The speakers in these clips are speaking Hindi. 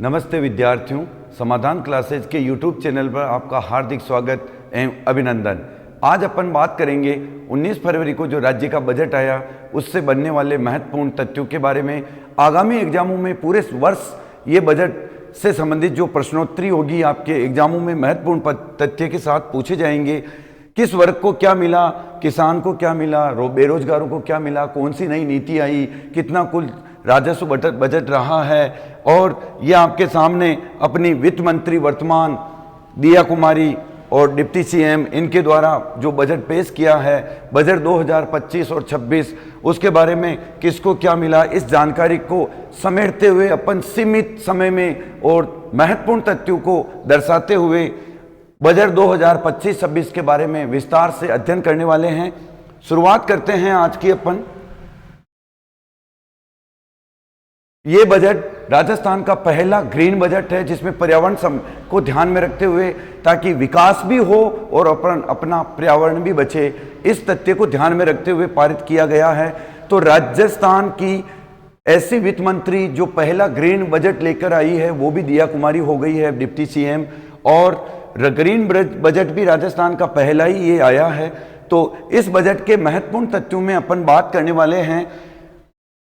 नमस्ते विद्यार्थियों, समाधान क्लासेज के YouTube चैनल पर आपका हार्दिक स्वागत एवं अभिनंदन। आज अपन बात करेंगे 19 फरवरी को जो राज्य का बजट आया उससे बनने वाले महत्वपूर्ण तथ्यों के बारे में। आगामी एग्जामों में पूरे वर्ष ये बजट से संबंधित जो प्रश्नोत्तरी होगी आपके एग्जामों में महत्वपूर्ण तथ्य के साथ पूछे जाएंगे। किस वर्ग को क्या मिला, किसान को क्या मिला, बेरोजगारों को क्या मिला, कौन सी नई नीति आई, कितना कुल राजस्व बजट रहा है। और ये आपके सामने अपनी वित्त मंत्री वर्तमान दिया कुमारी और डिप्टी सीएम इनके द्वारा जो बजट पेश किया है, बजट 2025 और 26, उसके बारे में किसको क्या मिला, इस जानकारी को समेटते हुए अपन सीमित समय में और महत्वपूर्ण तथ्यों को दर्शाते हुए बजट 2025-26 के बारे में विस्तार से अध्ययन करने वाले हैं। शुरुआत करते हैं आज की अपन। ये बजट राजस्थान का पहला ग्रीन बजट है जिसमें पर्यावरण को ध्यान में रखते हुए ताकि विकास भी हो और अपना पर्यावरण भी बचे, इस तथ्य को ध्यान में रखते हुए पारित किया गया है। तो राजस्थान की ऐसी वित्त मंत्री जो पहला ग्रीन बजट लेकर आई है वो भी दिया कुमारी हो गई है, डिप्टी सीएम। और ग्रीन बजट भी राजस्थान का पहला ही ये आया है। तो इस बजट के महत्वपूर्ण तथ्यों में अपन बात करने वाले हैं।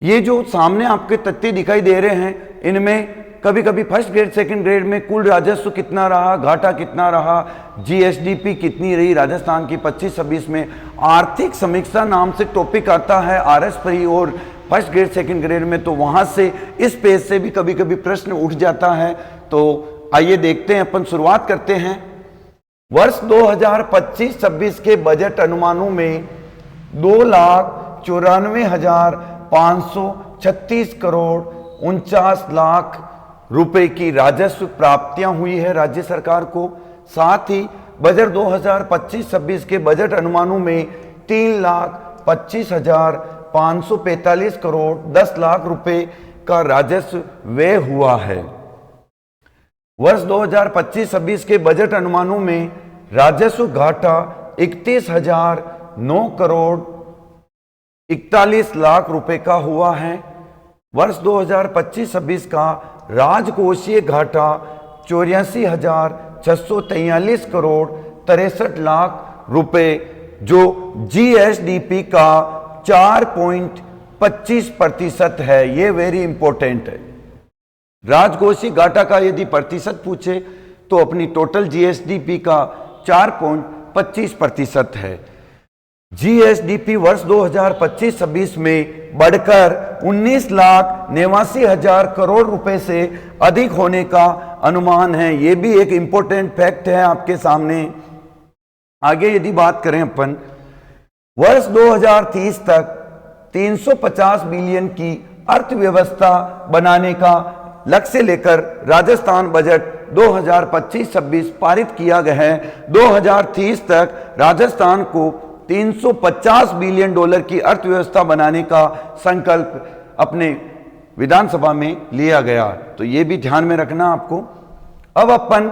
ये जो सामने आपके तथ्य दिखाई दे रहे हैं, इनमें कभी कभी फर्स्ट ग्रेड सेकंड ग्रेड में कुल राजस्व कितना रहा, घाटा कितना रहा, जीएसडीपी कितनी रही राजस्थान की 25-26 में, आर्थिक समीक्षा नाम से टॉपिक आता है आरएस परी और फर्स्ट ग्रेड सेकंड ग्रेड में, तो वहां से इस पेज से भी कभी कभी प्रश्न उठ जाता है। तो आइए देखते हैं, अपन शुरुआत करते हैं। वर्ष 2025-26 के बजट अनुमानों में 2,94,536 करोड़ 49 लाख रुपए की राजस्व प्राप्तियां हुई है राज्य सरकार को। साथ ही बजट 2025-26 के बजट अनुमानों में 3,25,545 करोड़ 10 लाख रुपए का राजस्व व्यय हुआ है। वर्ष 2025-26 के बजट अनुमानों में राजस्व घाटा 31,009 करोड़ 41 लाख रुपए का हुआ है। वर्ष 2025-26 का राजकोषीय घाटा 84,643 करोड़ 63 लाख रुपए, जो जीएसडीपी का 4.25% है। ये वेरी इंपॉर्टेंट है। राजकोषीय घाटा का यदि प्रतिशत पूछे तो अपनी टोटल जीएसडीपी का 4.25% है। जीएसडीपी वर्ष 2025-26 में बढ़कर 19,89,000 करोड़ रुपए से अधिक होने का अनुमान है। यह भी एक इंपॉर्टेंट फैक्ट है आपके सामने। आगे यदि बात करें अपन, वर्ष 2030 तक 350 बिलियन की अर्थव्यवस्था बनाने का लक्ष्य लेकर राजस्थान बजट 2025-26 पारित किया गया है। 2030 तक राजस्थान को 350 बिलियन डॉलर की अर्थव्यवस्था बनाने का संकल्प अपने विधानसभा में लिया गया। तो ये भी ध्यान में रखना आपको। अब अपन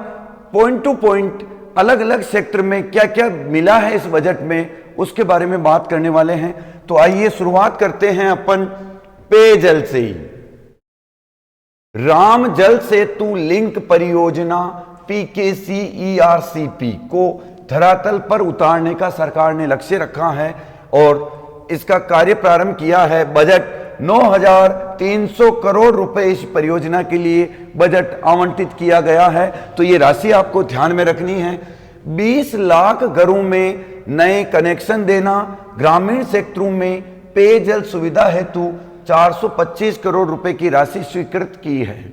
पॉइंट टू पॉइंट अलग अलग सेक्टर में क्या क्या मिला है इस बजट में उसके बारे में बात करने वाले हैं। तो आइए शुरुआत करते हैं अपन पेयजल से ही। राम जल सेतु लिंक परियोजना PKCERCP को धरातल पर उतारने का सरकार ने लक्ष्य रखा है और इसका कार्य प्रारंभ किया है। बजट 9,300 करोड़ रुपए इस परियोजना के लिए बजट आवंटित किया गया है। तो ये राशि आपको ध्यान में रखनी है। 20 लाख घरों में नए कनेक्शन देना, ग्रामीण क्षेत्रों में पेयजल सुविधा हेतु 425 करोड़ रुपए की राशि स्वीकृत की है।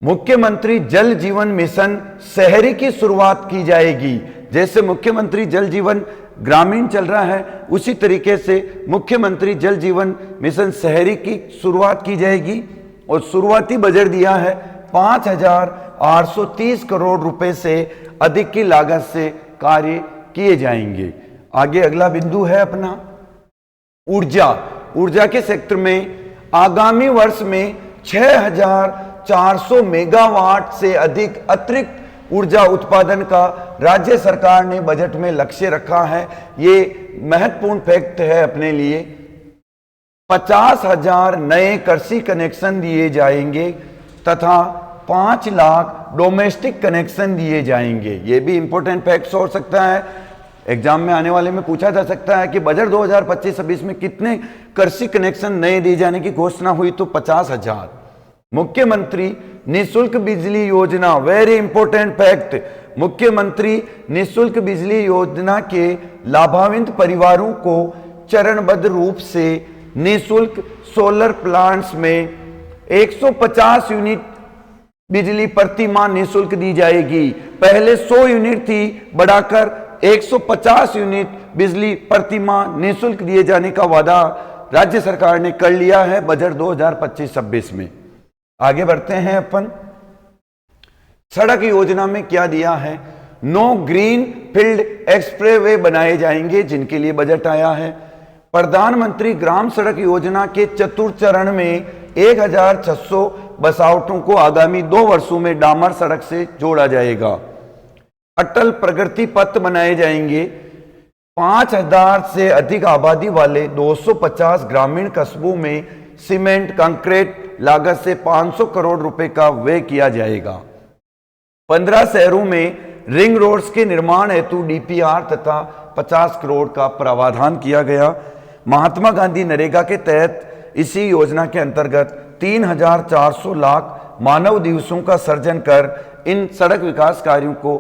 मुख्यमंत्री जल जीवन मिशन शहरी की शुरुआत की जाएगी। जैसे मुख्यमंत्री जल जीवन ग्रामीण चल रहा है, उसी तरीके से मुख्यमंत्री जल जीवन मिशन शहरी की शुरुआत की जाएगी। और शुरुआती बजट दिया है 5,830 करोड़ रुपए से अधिक की लागत से कार्य किए जाएंगे। आगे अगला बिंदु है अपना ऊर्जा के सेक्टर में आगामी वर्ष में 6,400 मेगावाट से अधिक अतिरिक्त ऊर्जा उत्पादन का राज्य सरकार ने बजट में लक्ष्य रखा है। ये महत्वपूर्ण फैक्ट है अपने लिए। 50,000 नए कृषि कनेक्शन दिए जाएंगे तथा 5 लाख डोमेस्टिक कनेक्शन दिए जाएंगे। ये भी इंपॉर्टेंट फैक्ट्स हो सकता है, एग्जाम में आने वाले में पूछा जा सकता है कि बजट 2025-26 में कितने कृषि कनेक्शन नए दिए जाने की घोषणा हुई, तो 50,000। मुख्यमंत्री निःशुल्क बिजली योजना, वेरी इंपॉर्टेंट फैक्ट, मुख्यमंत्री निःशुल्क बिजली योजना के लाभान्वित परिवारों को चरणबद्ध रूप से निःशुल्क सोलर प्लांट्स में 150 यूनिट बिजली प्रति माह निःशुल्क दी जाएगी। पहले 100 यूनिट थी, बढ़ाकर 150 यूनिट बिजली प्रति माह निःशुल्क दिए जाने का वादा राज्य सरकार ने कर लिया है बजट 2025-26 में। आगे बढ़ते हैं अपन, सड़क योजना में क्या दिया है। 9 ग्रीन फील्ड एक्सप्रेसवे बनाए जाएंगे जिनके लिए बजट आया है। प्रधानमंत्री ग्राम सड़क योजना के चतुर्थ चरण में 1600 बसावटों को आगामी 2 वर्षों में डामर सड़क से जोड़ा जाएगा। अटल प्रगति पथ बनाए जाएंगे। 5000 से अधिक आबादी वाले 250 ग्रामीण कस्बों में सीमेंट कंक्रीट लागत से 500 करोड़ रुपए का व्यय किया जाएगा। 15 शहरों में रिंग रोड्स के निर्माण हेतु डीपीआर तथा 50 करोड़ का प्रावधान किया गया। महात्मा गांधी नरेगा के तहत इसी योजना के अंतर्गत 3400 लाख मानव दिवसों का सर्जन कर इन सड़क विकास कार्यों को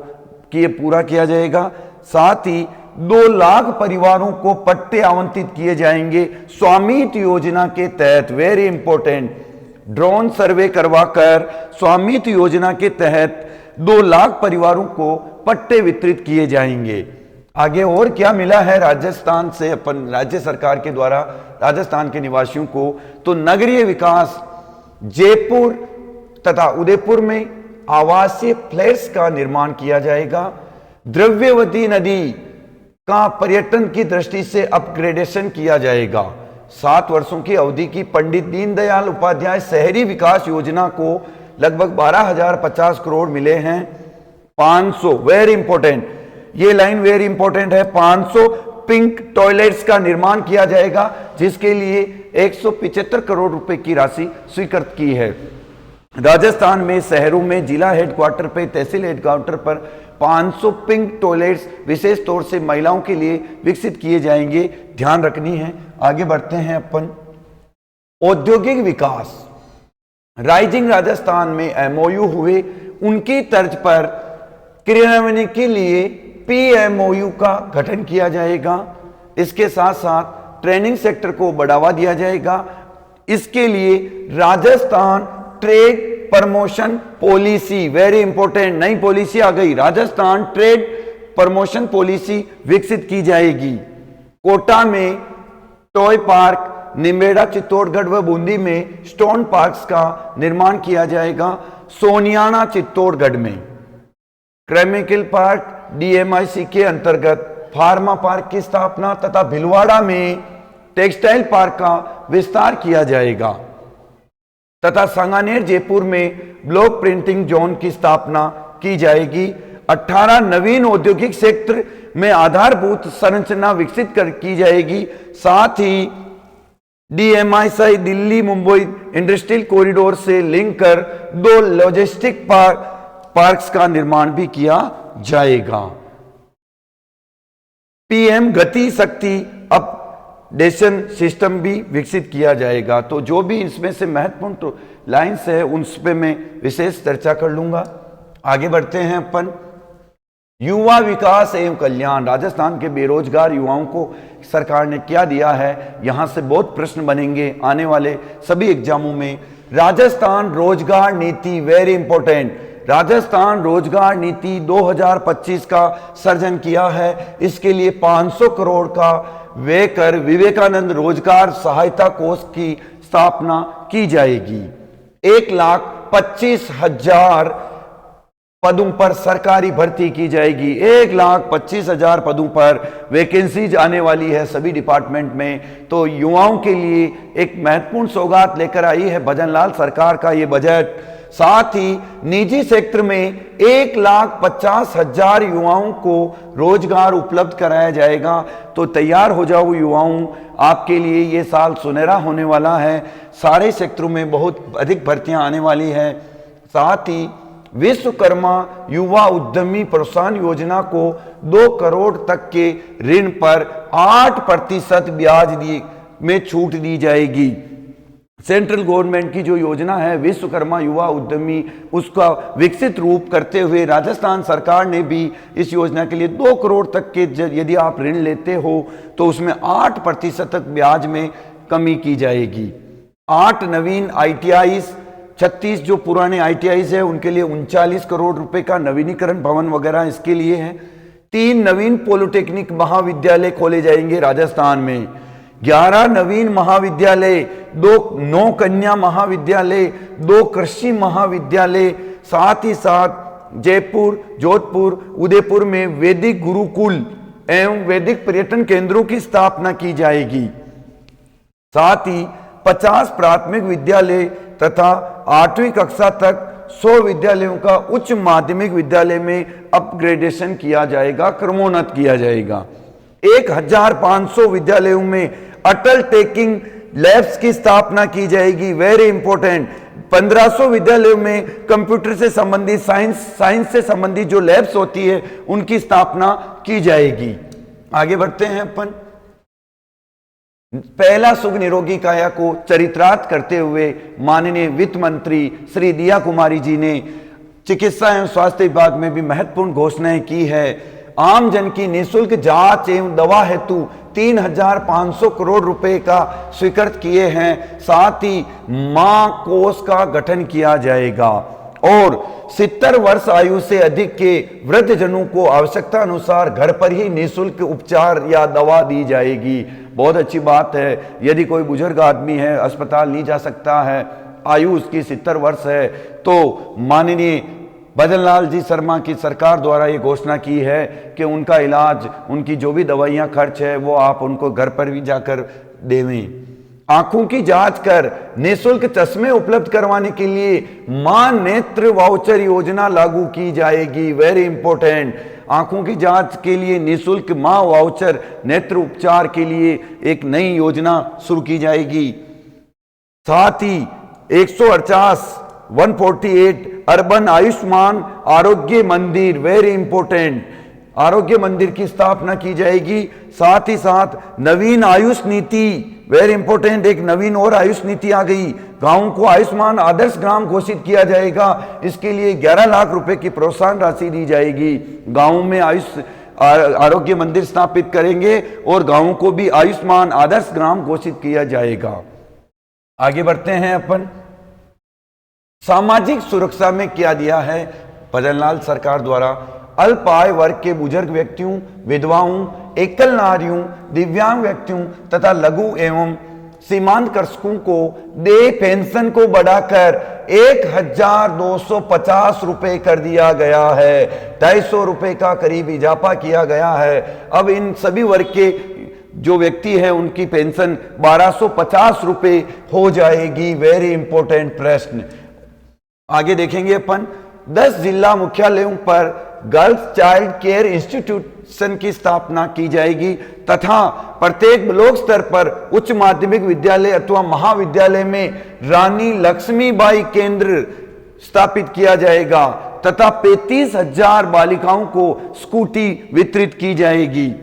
पूरा किया जाएगा। साथ ही 2 लाख परिवारों को पट्टे आवंटित किए जाएंगे। स्वामित्व योजना के तहत, वेरी इंपॉर्टेंट, ड्रोन सर्वे करवाकर स्वामित्व योजना के तहत 2 लाख परिवारों को पट्टे वितरित किए जाएंगे। आगे और क्या मिला है राजस्थान से अपन राज्य सरकार के द्वारा राजस्थान के निवासियों को, तो नगरीय विकास, जयपुर तथा उदयपुर में आवासीय फ्लैट्स का निर्माण किया जाएगा। द्रव्यवती नदी का पर्यटन की दृष्टि से अपग्रेडेशन किया जाएगा। 7 वर्षों की अवधि की पंडित दीनदयाल उपाध्याय शहरी विकास योजना को लगभग 12,050 करोड़ मिले हैं। 500, वेरी इंपॉर्टेंट, ये लाइन वेरी इंपॉर्टेंट है, 500 पिंक टॉयलेट्स का निर्माण किया जाएगा जिसके लिए 175 करोड़ रुपए की राशि स्वीकृत की है। राजस्थान में शहरों में जिला हेडक्वार्टर पर, तहसील हेडक्वार्टर पर 500 पिंक टॉयलेट्स विशेष तौर से महिलाओं के लिए विकसित किए जाएंगे, ध्यान रखनी है। आगे बढ़ते हैं अपन, औद्योगिक विकास, राइजिंग राजस्थान में एमओयू हुए, उनकी तर्ज पर क्रियान्वयन के लिए पीएमओयू का गठन किया जाएगा। इसके साथ साथ ट्रेनिंग सेक्टर को बढ़ावा दिया जाएगा। इसके लिए Rajasthan trade promotion policy, very important, नई पॉलिसी आ गई, राजस्थान ट्रेड प्रमोशन पॉलिसी विकसित की जाएगी। कोटा में टॉय पार्क, निमेड़ा, चित्तौड़गढ़ व बूंदी में स्टोन पार्क्स का निर्माण किया जाएगा। सोनियाना चित्तौड़गढ़ में केमिकल पार्क डीएमआईसी के अंतर्गत फार्मा पार्क की स्थापना तथा भिलवाड़ा में टेक्सटाइल पार्क का विस्तार किया जाएगा तथा सांगानेर जयपुर में ब्लॉक प्रिंटिंग जोन की स्थापना की जाएगी। 18 नवीन औद्योगिक क्षेत्र में आधारभूत संरचना विकसित की जाएगी। साथ ही DMIC Delhi Mumbai industrial corridor से लिंक कर 2 लॉजिस्टिक पार्क्स का निर्माण भी किया जाएगा। पीएम गति शक्ति अपडेशन सिस्टम भी विकसित किया जाएगा। तो जो भी इसमें से महत्वपूर्ण लाइंस है उन पे मैं विशेष चर्चा कर लूंगा। आगे बढ़ते हैं अपन, युवा विकास एवं कल्याण, राजस्थान के बेरोजगार युवाओं को सरकार ने क्या दिया है, यहां से बहुत प्रश्न बनेंगे आने वाले सभी एग्जामों में। राजस्थान रोजगार नीति, वेरी इंपॉर्टेंट, राजस्थान रोजगार नीति 2025 का सर्जन किया है। इसके लिए 500 करोड़ का व्यय कर विवेकानंद रोजगार सहायता कोष की स्थापना की जाएगी। 1,25,000 पदों पर सरकारी भर्ती की जाएगी। 1,25,000 पदों पर वैकेंसीज आने वाली है सभी डिपार्टमेंट में। तो युवाओं के लिए एक महत्वपूर्ण सौगात लेकर आई है भजनलाल सरकार का ये बजट। साथ ही निजी सेक्टर में 1,50,000 युवाओं को रोजगार उपलब्ध कराया जाएगा। तो तैयार हो जाओ युवाओं, आपके लिए ये साल सुनहरा होने वाला है। सारे सेक्टरों में बहुत अधिक भर्तियां आने वाली है। साथ ही विश्वकर्मा युवा उद्यमी प्रोत्साहन योजना को 2 करोड़ तक के ऋण पर 8% ब्याज में छूट दी जाएगी। सेंट्रल गवर्नमेंट की जो योजना है विश्वकर्मा युवा उद्यमी, उसका विकसित रूप करते हुए राजस्थान सरकार ने भी इस योजना के लिए 2 करोड़ तक के यदि आप ऋण लेते हो तो उसमें 8% तक ब्याज में कमी की जाएगी। 8 नवीन ITIs, 36 जो पुराने ITIs है उनके लिए 39 करोड़ रुपए का नवीनीकरण भवन वगैरह इसके लिए है। 3 नवीन पॉलिटेक्निक महाविद्यालय खोले जाएंगे राजस्थान में। 11 नवीन महाविद्यालय, 9 कन्या महाविद्यालय, 2 कृषि महाविद्यालय, साथ ही साथ जयपुर, जोधपुर, उदयपुर में वैदिक गुरुकुल एवं वैदिक पर्यटन केंद्रों की स्थापना की जाएगी। साथ ही 50 प्राथमिक विद्यालय तथा 8वीं कक्षा तक 100 विद्यालयों का उच्च माध्यमिक विद्यालय में अपग्रेडेशन किया जाएगा, क्रमोन्नत किया जाएगा। 1500 विद्यालयों में अटल टेकिंग लैब्स की स्थापना की जाएगी, वेरी इंपॉर्टेंट। 1500 विद्यालयों में कंप्यूटर से संबंधित, साइंस से संबंधित जो लैब्स होती है उनकी स्थापना की जाएगी। आगे बढ़ते हैं अपन। पहला सुख निरोगी काया को चरितार्थ करते हुए माननीय वित्त मंत्री श्री दिया कुमारी जी ने चिकित्सा एवं स्वास्थ्य विभाग में भी महत्वपूर्ण घोषणाएं की है। आम जन की निःशुल्क जांच एवं दवा हेतु 3500 करोड़ रुपए का स्वीकृत किए हैं। साथ ही मां कोष का गठन किया जाएगा और 70 वर्ष आयु से अधिक के वृद्धजनों को आवश्यकता अनुसार घर पर ही निःशुल्क उपचार या दवा दी जाएगी। बहुत अच्छी बात है। यदि कोई बुजुर्ग आदमी है, अस्पताल नहीं जा सकता है, आयु उसकी 70 वर्ष है, तो माननीय भजन लाल जी शर्मा की सरकार द्वारा ये घोषणा की है कि उनका इलाज, उनकी जो भी दवाइयाँ खर्च है वो आप उनको घर पर भी जाकर देवें। आंखों की जांच कर निःशुल्क चश्मे उपलब्ध करवाने के लिए मां नेत्र वाउचर योजना लागू की जाएगी, वेरी इंपॉर्टेंट। आंखों की जांच के लिए निःशुल्क मां वाउचर नेत्र उपचार के लिए एक नई योजना शुरू की जाएगी। साथ ही 148 अर्बन आयुष्मान आरोग्य मंदिर, वेरी इंपॉर्टेंट, आरोग्य मंदिर की स्थापना की जाएगी। साथ ही साथ नवीन आयुष नीति, वेरी इंपॉर्टेंट, एक नवीन और आयुष नीति आ गई। गांवों को आयुष्मान आदर्श ग्राम घोषित किया जाएगा। इसके लिए 11 लाख रुपए की प्रोत्साहन राशि दी जाएगी। गांवों में आरोग्य मंदिर स्थापित करेंगे और गांवों को भी आयुष्मान आदर्श ग्राम घोषित किया जाएगा। आगे बढ़ते हैं अपन। सामाजिक सुरक्षा में क्या दिया है भजनलाल सरकार द्वारा? अल्प आय वर्ग के बुजुर्ग व्यक्तियों, विधवाओं, एकल नारियों, दिव्यांग व्यक्तियों तथा लघु एवं सीमांत कृषकों को दे पेंशन को बढ़ाकर 1250 रुपए कर दिया गया है। 250 रुपए का करीब इजाफा किया गया है। अब इन सभी वर्ग के जो व्यक्ति है उनकी पेंशन 1250 रुपए हो जाएगी, वेरी इंपॉर्टेंट प्रश्न। आगे देखेंगे अपन। 10 जिला मुख्यालयों पर गर्ल्स चाइल्ड केयर इंस्टीट्यूशन की स्थापना की जाएगी तथा प्रत्येक ब्लॉक स्तर पर उच्च माध्यमिक विद्यालय अथवा महाविद्यालय में रानी लक्ष्मीबाई केंद्र स्थापित किया जाएगा तथा 35,000 बालिकाओं को स्कूटी वितरित की जाएगी।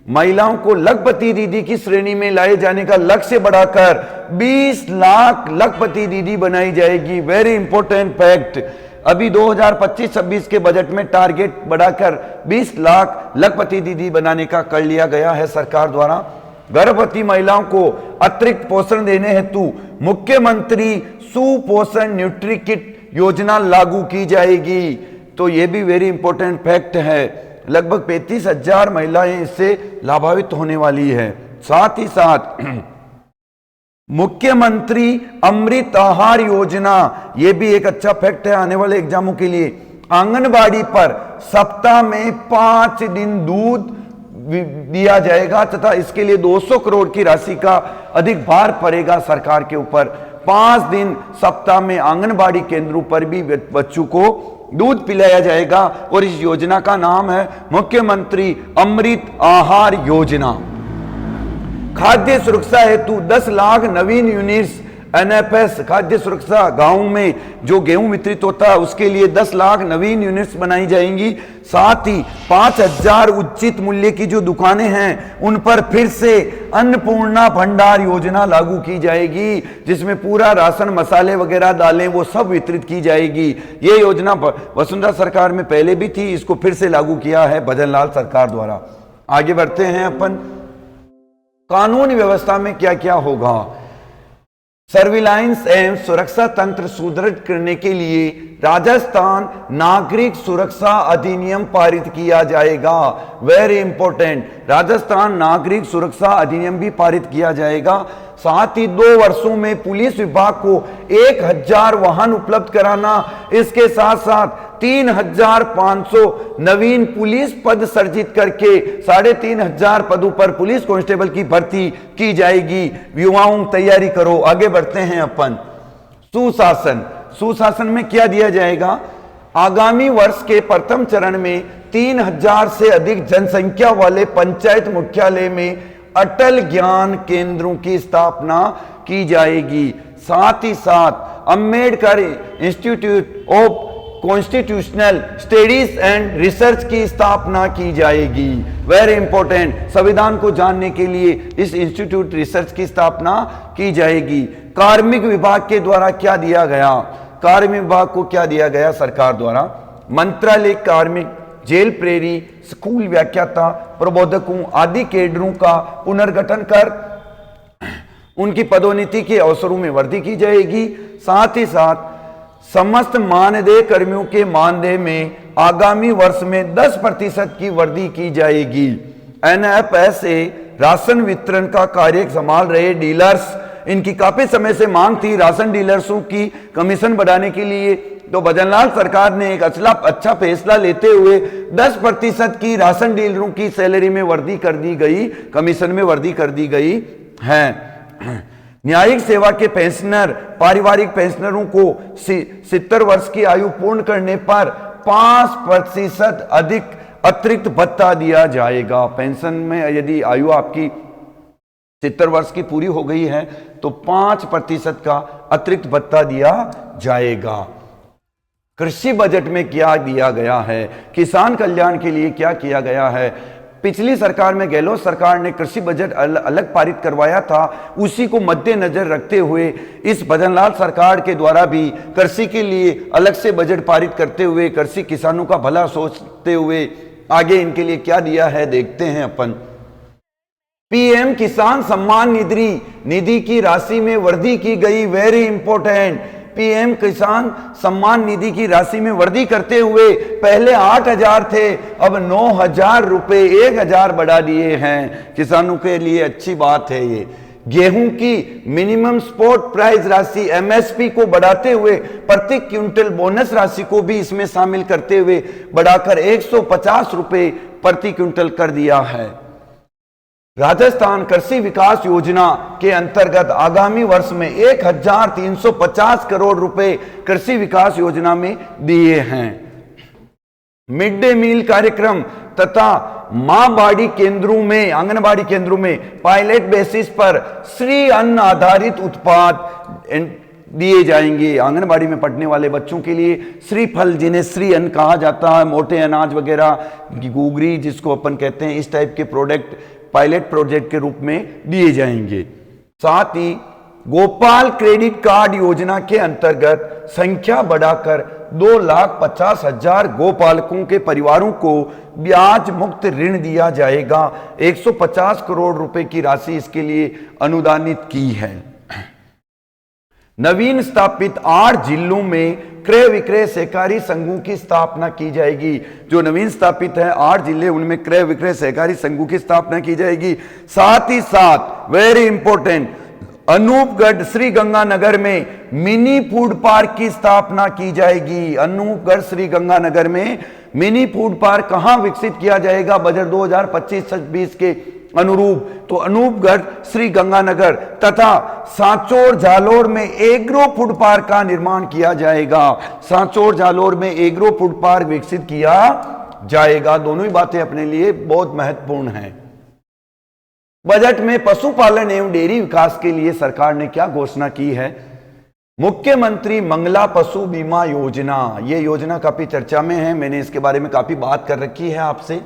महिलाओं को लखपति दीदी की श्रेणी में लाए जाने का लक्ष्य बढ़ाकर 20 लाख लखपति दीदी बनाई जाएगी, वेरी इंपॉर्टेंट फैक्ट। अभी 2025-26 के बजट में टारगेट बढ़ाकर 20 लाख लखपति दीदी बनाने का कर लिया गया है सरकार द्वारा। गर्भवती महिलाओं को अतिरिक्त पोषण देने हेतु मुख्यमंत्री सुपोषण न्यूट्री किट योजना लागू की जाएगी। तो ये भी वेरी इंपॉर्टेंट फैक्ट है। लगभग 35,000 महिलाएं इससे लाभान्वित होने वाली है। साथ ही साथ मुख्यमंत्री अमृत आहार योजना, यह भी एक अच्छा फैक्ट है आने वाले एग्जामों के लिए। आंगनबाड़ी पर सप्ताह में 5 दिन दूध दिया जाएगा तथा इसके लिए 200 करोड़ की राशि का अधिक भार पड़ेगा सरकार के ऊपर। 5 दिन सप्ताह में आंगनबाड़ी केंद्रों पर भी बच्चों को दूध पिलाया जाएगा और इस योजना का नाम है मुख्यमंत्री अमृत आहार योजना। खाद्य सुरक्षा हेतु 10 लाख नवीन यूनिट्स एनएफएस खाद्य सुरक्षा गांव में जो गेहूं वितरित होता है उसके लिए 10 लाख नवीन यूनिट्स बनाई जाएंगी। साथ ही 5,000 उचित मूल्य की जो दुकानें हैं उन पर फिर से अन्नपूर्णा भंडार योजना लागू की जाएगी, जिसमें पूरा राशन, मसाले वगैरह, दालें वो सब वितरित की जाएगी। ये योजना वसुंधरा सरकार में पहले भी थी, इसको फिर से लागू किया है भजनलाल सरकार द्वारा। आगे बढ़ते हैं अपन। कानून व्यवस्था में क्या क्या होगा। सर्विलांस एवं सुरक्षा तंत्र सुदृढ़ करने के लिए राजस्थान नागरिक सुरक्षा अधिनियम पारित किया जाएगा। वेरी इंपॉर्टेंट, राजस्थान नागरिक सुरक्षा अधिनियम भी पारित किया जाएगा। साथ ही 2 वर्षों में पुलिस विभाग को 1,000 वाहन उपलब्ध कराना, इसके साथ साथ 3,500 नवीन पुलिस पद सृजित करके 3,500 पदों पर पुलिस कांस्टेबल की भर्ती की जाएगी। युवाओं तैयारी करो। आगे बढ़ते हैं अपन। सुशासन। सुशासन में क्या दिया जाएगा। आगामी वर्ष के प्रथम चरण में 3,000 से अधिक जनसंख्या वाले पंचायत मुख्यालय में अटल ज्ञान केंद्रों की स्थापना की जाएगी। साथ ही साथ Ambedkar institute of constitutional studies and research की स्थापना की जाएगी। वेरी इंपॉर्टेंट, संविधान को जानने के लिए इस इंस्टीट्यूट रिसर्च की स्थापना की जाएगी। कार्मिक विभाग के द्वारा क्या दिया गया। कार्मिक विभाग को क्या दिया गया सरकार द्वारा। मंत्रालय कार्मिक, जेल प्रेरी, स्कूल व्याख्याता, प्रबोधकों आदि केडरों का पुनर्गठन कर उनकी पदोन्नति के अवसरों में वृद्धि की जाएगी। साथ ही साथ समस्त मानदेय कर्मियों के मानदेय में आगामी वर्ष में 10% की वृद्धि की जाएगी। एनएफएस से राशन वितरण का कार्य संभाल रहे डीलर्स, इनकी काफी समय से मांग थी राशन डीलर्सों की कमीशन बढ़ाने के लिए, तो भजनलाल सरकार ने एक अच्छा फैसला लेते हुए 10% की राशन डीलरों की सैलरी में वृद्धि कर दी गई, कमीशन में वृद्धि कर दी गई है। न्यायिक सेवा के पेंशनर, पारिवारिक पेंशनरों को 70 वर्ष की आयु पूर्ण करने पर 5% अधिक अतिरिक्त भत्ता दिया जाएगा। पेंशन में यदि आयु आपकी 70 वर्ष की पूरी हो गई है तो 5% का अतिरिक्त भत्ता दिया जाएगा। कृषि बजट में क्या दिया गया है, किसान कल्याण के लिए क्या किया गया है। पिछली सरकार में गहलोत सरकार ने कृषि बजट अलग पारित करवाया था, उसी को मद्देनजर रखते हुए इस भजनलाल सरकार के द्वारा भी कृषि के लिए अलग से बजट पारित करते हुए, कृषि किसानों का भला सोचते हुए आगे इनके लिए क्या दिया है देखते हैं अपन। पीएम किसान सम्मान निधि की राशि में वृद्धि की गई। वेरी इंपॉर्टेंट, पीएम किसान सम्मान निधि की राशि में वृद्धि करते हुए पहले 8,000 थे, अब 9,000 रुपए 1,000 बढ़ा दिए हैं। किसानों के लिए अच्छी बात है ये। गेहूं की मिनिमम स्पॉट प्राइस राशि एमएसपी को बढ़ाते हुए प्रति क्विंटल बोनस राशि को भी इसमें शामिल करते हुए बढ़ाकर 150 रुपए प्रति क्विंटल कर दिया है। राजस्थान कृषि विकास योजना के अंतर्गत आगामी वर्ष में 1,350 करोड़ रुपए कृषि विकास योजना में दिए हैं। मिड डे मील कार्यक्रम तथा मां बाड़ी केंद्रों में, आंगनबाड़ी केंद्रों में पायलट बेसिस पर श्री अन्न आधारित उत्पाद दिए जाएंगे। आंगनबाड़ी में पढ़ने वाले बच्चों के लिए श्रीफल, जिन्हें श्री अन्न कहा जाता है, मोटे अनाज वगैरह, गुगरी जिसको अपन कहते हैं, इस टाइप के प्रोडक्ट पायलट प्रोजेक्ट के रूप में दिए जाएंगे। साथ ही गोपाल क्रेडिट कार्ड योजना के अंतर्गत संख्या बढ़ाकर 2,50,000 गोपालकों के परिवारों को ब्याज मुक्त ऋण दिया जाएगा। 150 करोड़ रुपए की राशि इसके लिए अनुदानित की है। नवीन स्थापित 8 जिलों में क्रय विक्रय सहकारी संघों की स्थापना की जाएगी। जो नवीन स्थापित है 8 जिले, उनमें क्रय विक्रय सहकारी संघों की स्थापना की जाएगी। साथ ही साथ वेरी इंपॉर्टेंट, अनूपगढ़ श्री गंगानगर में मिनी फूड पार्क की स्थापना की जाएगी। अनूपगढ़ श्री गंगानगर में मिनी फूड पार्क कहां विकसित किया जाएगा बजट 2025-26 के अनुरूप, तो अनूपगढ़ श्री गंगानगर तथा सांचौर जालोर में एग्रो फूड पार्क का निर्माण किया जाएगा। सांचौर जालोर में एग्रो फूड पार्क विकसित किया जाएगा। दोनों ही बातें अपने लिए बहुत महत्वपूर्ण हैं। बजट में पशुपालन एवं डेयरी विकास के लिए सरकार ने क्या घोषणा की है? मुख्यमंत्री मंगला पशु बीमा योजना, ये योजना काफी चर्चा में है, मैंने इसके बारे में काफी बात कर रखी है आपसे।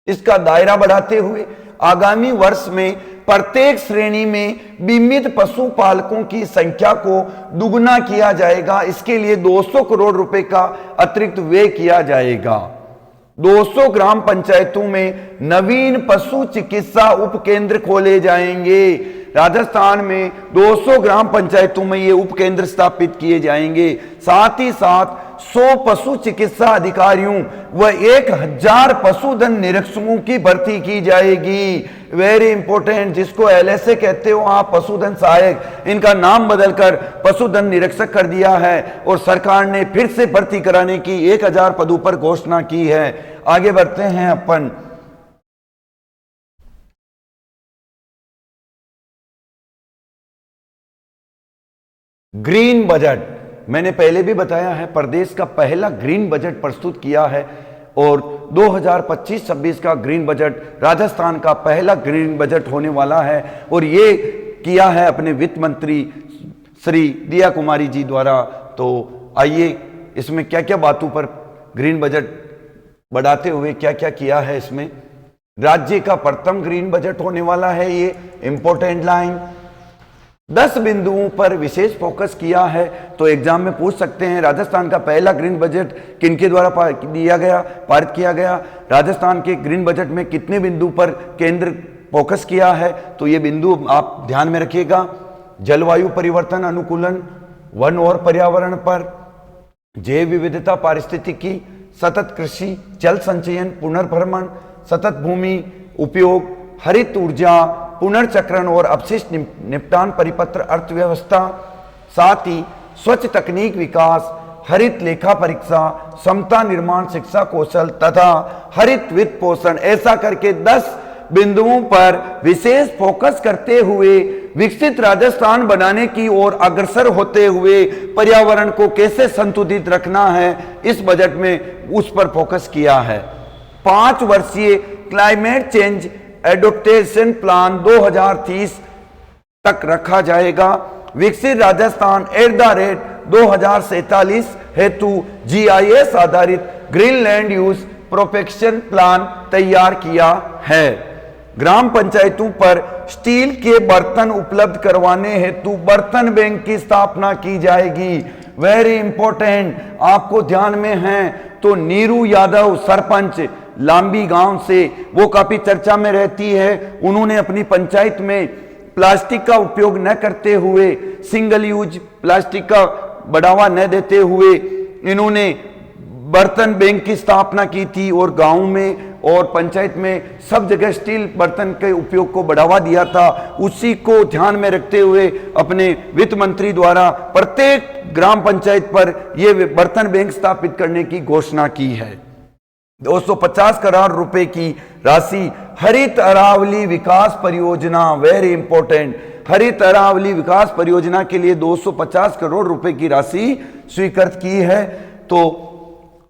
इसका दायरा बढ़ाते हुए आगामी वर्ष में प्रत्येक श्रेणी में बीमित पशुपालकों की संख्या को दुगुना किया जाएगा। इसके लिए 200 करोड़ रुपए का अतिरिक्त व्यय किया जाएगा। 200 ग्राम पंचायतों में नवीन पशु चिकित्सा उपकेंद्र खोले जाएंगे। राजस्थान में 200 ग्राम पंचायतों में ये उपकेंद्र स्थापित किए जाएंगे। साथ ही साथ 100 पशु चिकित्सा अधिकारियों व 1000 पशुधन निरीक्षकों की भर्ती की जाएगी। वेरी इंपॉर्टेंट, जिसको एलएसए कहते हो आप, पशुधन सहायक, इनका नाम बदलकर पशुधन निरीक्षक कर दिया है और सरकार ने फिर से भर्ती कराने की 1000 पदों पर घोषणा की है। आगे बढ़ते हैं अपन। ग्रीन बजट, मैंने पहले भी बताया है, प्रदेश का पहला ग्रीन बजट प्रस्तुत किया है और 2025-26 का ग्रीन बजट राजस्थान का पहला ग्रीन बजट होने वाला है और ये किया है अपने वित्त मंत्री श्री दिया कुमारी जी द्वारा। तो आइए इसमें क्या क्या बातों पर ग्रीन बजट बढ़ाते हुए क्या क्या किया है। इसमें राज्य का प्रथम ग्रीन बजट होने वाला है, ये इंपॉर्टेंट लाइन। 10 बिंदुओं पर विशेष फोकस किया है। तो एग्जाम में पूछ सकते हैं राजस्थान का पहला ग्रीन बजट किनके द्वारा पारित किया गया, राजस्थान के ग्रीन बजट में कितने बिंदु पर केंद्र फोकस किया है। तो ये बिंदु आप ध्यान में रखिएगा। जलवायु परिवर्तन अनुकूलन, वन और पर्यावरण पर, जैव विविधता पारिस्थितिकी, सतत कृषि, जल संचयन, पुनर्भ्रमण, सतत भूमि उपयोग, हरित ऊर्जा, पुनर्चक्रण और अपशिष्ट निपटान परिपत्र, अर्थव्यवस्था, साथ ही स्वच्छ तकनीक विकास, हरित लेखा परीक्षा, समता निर्माण, शिक्षा कौशल तथा हरित वित्त पोषण, ऐसा करके 10 बिंदुओं पर विशेष फोकस करते हुए विकसित राजस्थान बनाने की ओर अग्रसर होते हुए पर्यावरण को कैसे संतुलित रखना है, इस बजट में उस पर फोकस किया है। 5 वर्षीय क्लाइमेट चेंज एडोप्टेशन प्लान 2030 तक रखा जाएगा। विकसित राजस्थान @2047 हेतु GIS आधारित ग्रीन लैंड यूज प्रोपेक्शन प्लान तैयार किया है। ग्राम पंचायतों पर स्टील के बर्तन उपलब्ध करवाने हेतु बर्तन बैंक की स्थापना की जाएगी। वेरी इंपॉर्टेंट, आपको ध्यान में है तो नीरू यादव सरपंच लांबी गांव से, वो काफी चर्चा में रहती है। उन्होंने अपनी पंचायत में प्लास्टिक का उपयोग न करते हुए, सिंगल यूज प्लास्टिक का बढ़ावा न देते हुए इन्होंने बर्तन बैंक की स्थापना की थी और गांव में और पंचायत में सब जगह स्टील बर्तन के उपयोग को बढ़ावा दिया था। उसी को ध्यान में रखते हुए अपने वित्त मंत्री द्वारा प्रत्येक ग्राम पंचायत पर यह बर्तन बैंक स्थापित करने की घोषणा की है। 250 करोड़ रुपए की राशि हरित अरावली विकास परियोजना, वेरी इंपॉर्टेंट, हरित अरावली विकास परियोजना के लिए 250 करोड़ रुपए की राशि स्वीकृत की है। तो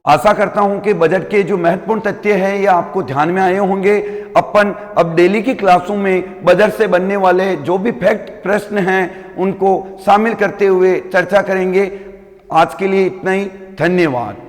आशा करता हूं कि बजट के जो महत्वपूर्ण तथ्य हैं ये आपको ध्यान में आए होंगे। अपन अब डेली की क्लासों में बजट से बनने वाले जो भी फैक्ट प्रश्न हैं उनको शामिल करते हुए चर्चा करेंगे। आज के लिए इतना ही, धन्यवाद।